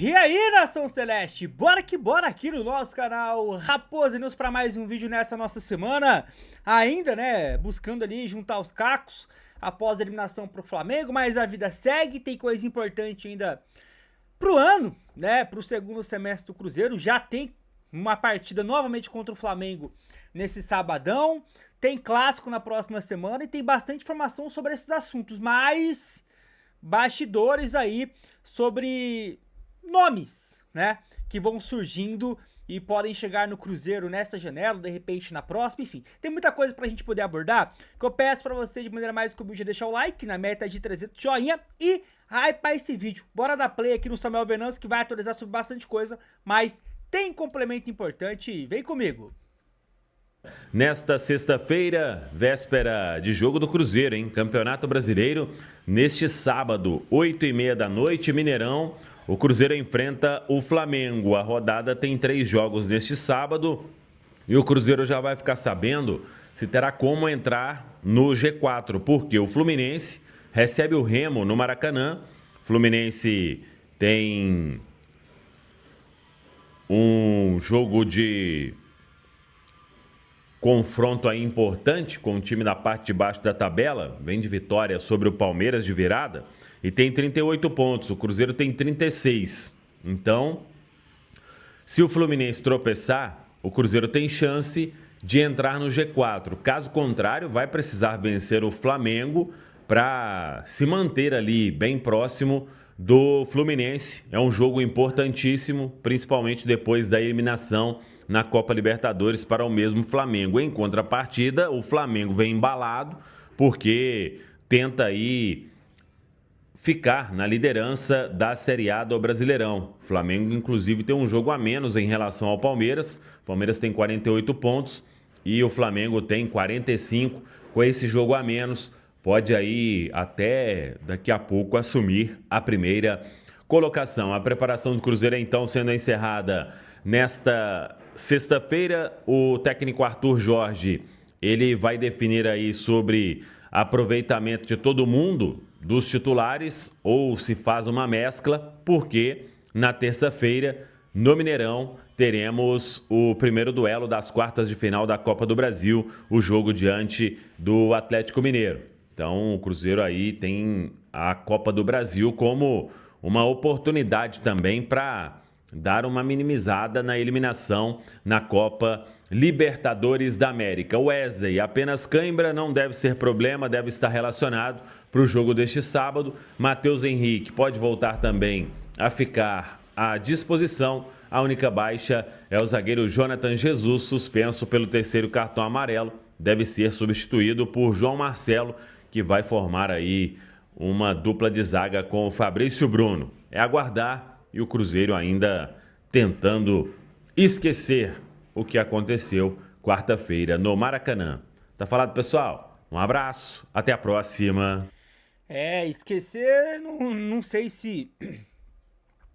E aí, Nação Celeste, bora que bora aqui no nosso canal Raposa News para mais um vídeo nessa nossa semana. Ainda, né, buscando ali juntar os cacos após a eliminação pro Flamengo, mas a vida segue, tem coisa importante ainda pro ano, né, pro segundo semestre do Cruzeiro. Já tem uma partida novamente contra o Flamengo nesse sabadão, tem clássico na próxima semana e tem bastante informação sobre esses assuntos, mas bastidores aí sobre nomes, né, que vão surgindo e podem chegar no Cruzeiro nessa janela, de repente na próxima, enfim. Tem muita coisa pra gente poder abordar, que eu peço pra você de maneira mais humilde deixar o like, na meta de 300 joinha e hypar esse vídeo. Bora dar play aqui no Samuel Venâncio que vai atualizar sobre bastante coisa, mas tem complemento importante, vem comigo. Nesta sexta-feira, véspera de jogo do Cruzeiro, hein? Campeonato Brasileiro, neste sábado, 8h30 da noite, Mineirão, o Cruzeiro enfrenta o Flamengo. A rodada tem 3 jogos neste sábado e o Cruzeiro já vai ficar sabendo se terá como entrar no G4, porque o Fluminense recebe o Remo no Maracanã. O Fluminense tem um jogo de confronto aí importante com o time da parte de baixo da tabela, vem de vitória sobre o Palmeiras de virada e tem 38 pontos, o Cruzeiro tem 36. Então, se o Fluminense tropeçar, o Cruzeiro tem chance de entrar no G4. Caso contrário, vai precisar vencer o Flamengo para se manter ali bem próximo do Fluminense. É um jogo importantíssimo, principalmente depois da eliminação na Copa Libertadores para o mesmo Flamengo. Em contrapartida, o Flamengo vem embalado porque tenta aí ficar na liderança da Série A do Brasileirão. O Flamengo, inclusive, tem um jogo a menos em relação ao Palmeiras. O Palmeiras tem 48 pontos e o Flamengo tem 45. Com esse jogo a menos, pode aí até daqui a pouco assumir a primeira colocação. A preparação do Cruzeiro, então, sendo encerrada nesta sexta-feira. O técnico Arthur Jorge, ele vai definir aí sobre aproveitamento de todo mundo dos titulares ou se faz uma mescla, porque na terça-feira, no Mineirão, teremos o primeiro duelo das quartas de final da Copa do Brasil, o jogo diante do Atlético Mineiro. Então, o Cruzeiro aí tem a Copa do Brasil como uma oportunidade também para dar uma minimizada na eliminação na Copa Libertadores da América. O Wesley, apenas cãibra, não deve ser problema, deve estar relacionado para o jogo deste sábado. Matheus Henrique pode voltar também a ficar à disposição. A única baixa é o zagueiro Jonathan Jesus, suspenso pelo 3º cartão amarelo. Deve ser substituído por João Marcelo, que vai formar aí uma dupla de zaga com o Fabrício Bruno. É aguardar. E o Cruzeiro ainda tentando esquecer o que aconteceu quarta-feira no Maracanã. Tá falado, pessoal? Um abraço, até a próxima. Esquecer, não sei se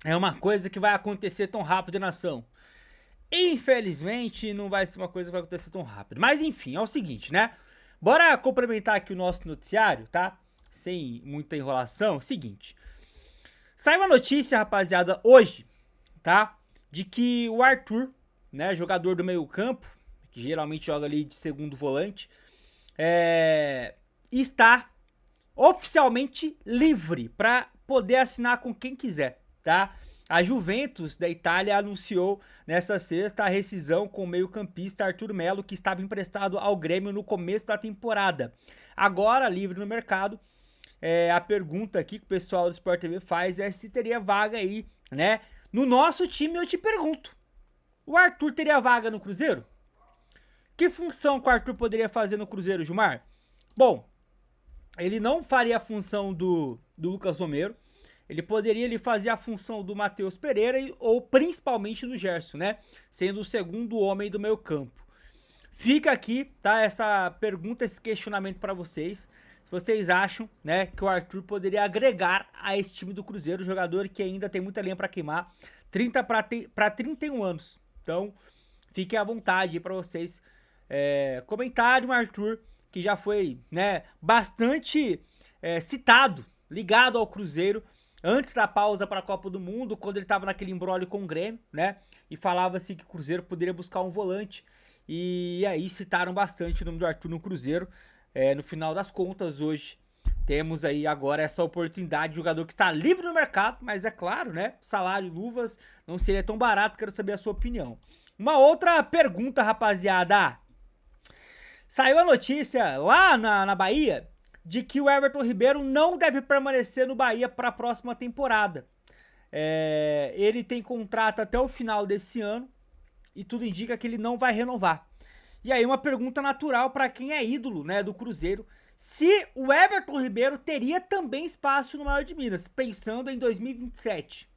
é uma coisa que vai acontecer tão rápido, nação. Infelizmente, não vai ser uma coisa que vai acontecer tão rápido. Mas enfim, é o seguinte, né? Bora complementar aqui o nosso noticiário, tá? Sem muita enrolação. Seguinte. Saiu uma notícia, rapaziada, hoje, tá? De que o Arthur, né, jogador do meio campo, que geralmente joga ali de segundo volante, está oficialmente livre para poder assinar com quem quiser, tá? A Juventus da Itália anunciou nessa sexta a rescisão com o meio-campista Arthur Melo, que estava emprestado ao Grêmio no começo da temporada. Agora, livre no mercado. A pergunta aqui que o pessoal do Sport TV faz é se teria vaga aí, né? No nosso time, eu te pergunto, o Arthur teria vaga no Cruzeiro? Que função que o Arthur poderia fazer no Cruzeiro, Gilmar? Bom, ele não faria a função do Lucas Romero, ele poderia fazer a função do Matheus Pereira ou principalmente do Gerson, né? Sendo o segundo homem do meio campo. Fica aqui, tá? Essa pergunta, esse questionamento para vocês. Se vocês acham, né, que o Arthur poderia agregar a esse time do Cruzeiro, jogador que ainda tem muita lenha para queimar, 30 para 31 anos. Então, fiquem à vontade para vocês comentarem o Arthur, que já foi, né, bastante citado, ligado ao Cruzeiro antes da pausa para a Copa do Mundo, quando ele estava naquele imbróglio com o Grêmio, né? E falava-se que o Cruzeiro poderia buscar um volante. E aí citaram bastante o nome do Arthur no Cruzeiro. No final das contas, hoje temos aí agora essa oportunidade de jogador que está livre no mercado, mas é claro, né? Salário, luvas, não seria tão barato, quero saber a sua opinião. Uma outra pergunta, rapaziada. Saiu a notícia lá na Bahia de que o Everton Ribeiro não deve permanecer no Bahia para a próxima temporada. Ele tem contrato até o final desse ano e tudo indica que ele não vai renovar. E aí uma pergunta natural para quem é ídolo, né, do Cruzeiro, se o Everton Ribeiro teria também espaço no Maior de Minas, pensando em 2027,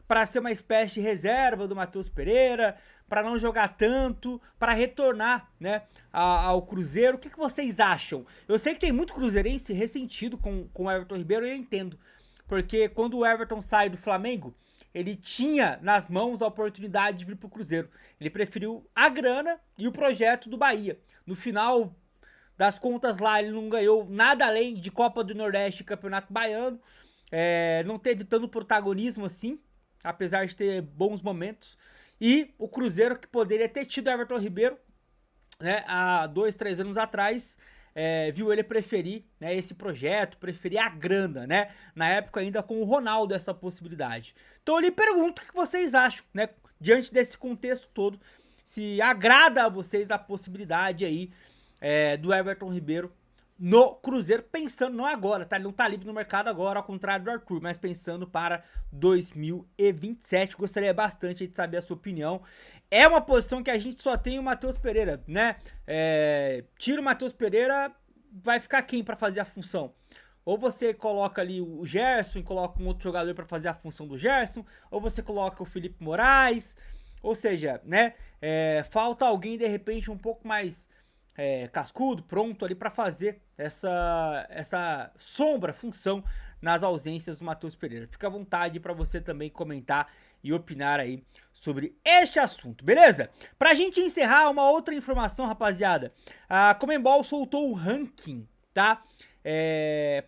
para ser uma espécie de reserva do Matheus Pereira, para não jogar tanto, para retornar, né, ao Cruzeiro. O que vocês acham? Eu sei que tem muito cruzeirense ressentido com o Everton Ribeiro e eu entendo, porque quando o Everton sai do Flamengo, ele tinha nas mãos a oportunidade de vir pro Cruzeiro. Ele preferiu a grana e o projeto do Bahia. No final das contas lá, ele não ganhou nada além de Copa do Nordeste e Campeonato Baiano. Não teve tanto protagonismo assim, apesar de ter bons momentos. E o Cruzeiro, que poderia ter tido Everton Ribeiro, né, há 2, 3 anos atrás, viu ele preferir, né, esse projeto, preferir a grana, né? Na época ainda com o Ronaldo, essa possibilidade. Então eu lhe pergunto o que vocês acham, né? Diante desse contexto todo, se agrada a vocês a possibilidade aí do Everton Ribeiro no Cruzeiro, pensando não agora, tá? Ele não tá livre no mercado agora, ao contrário do Arthur, mas pensando para 2027. Gostaria bastante de saber a sua opinião. É uma posição que a gente só tem o Matheus Pereira, né? Tira o Matheus Pereira, vai ficar quem para fazer a função? Ou você coloca ali o Gerson e coloca um outro jogador para fazer a função do Gerson, ou você coloca o Felipe Moraes, ou seja, né? Falta alguém de repente um pouco mais cascudo, pronto ali para fazer essa função nas ausências do Matheus Pereira. Fica à vontade para você também comentar e opinar aí sobre este assunto, beleza? Pra gente encerrar, uma outra informação, rapaziada. A Conmebol soltou o ranking, tá?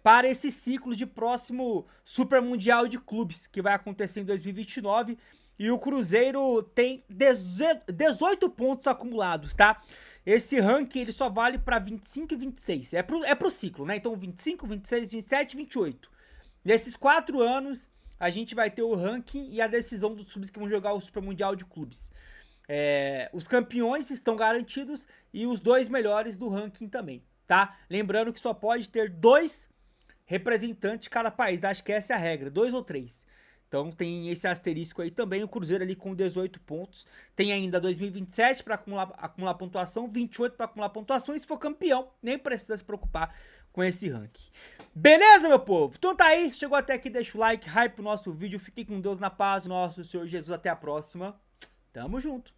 Para esse ciclo de próximo Super Mundial de Clubes, que vai acontecer em 2029. E o Cruzeiro tem 18 pontos acumulados, tá? Esse ranking ele só vale para 25 e 26. É pro ciclo, né? Então 25, 26, 27 e 28. Nesses 4 anos, a gente vai ter o ranking e a decisão dos clubes que vão jogar o Super Mundial de Clubes. Os campeões estão garantidos e os 2 melhores do ranking também, tá? Lembrando que só pode ter 2 representantes de cada país. Acho que essa é a regra, 2 ou 3. Então tem esse asterisco aí também, o Cruzeiro ali com 18 pontos. Tem ainda 2027 para acumular pontuação, 28 para acumular pontuação. E se for campeão, nem precisa se preocupar com esse ranking. Beleza, meu povo? Então tá aí, chegou até aqui, deixa o like, hype pro nosso vídeo. Fiquem com Deus na paz, nosso Senhor Jesus. Até a próxima. Tamo junto.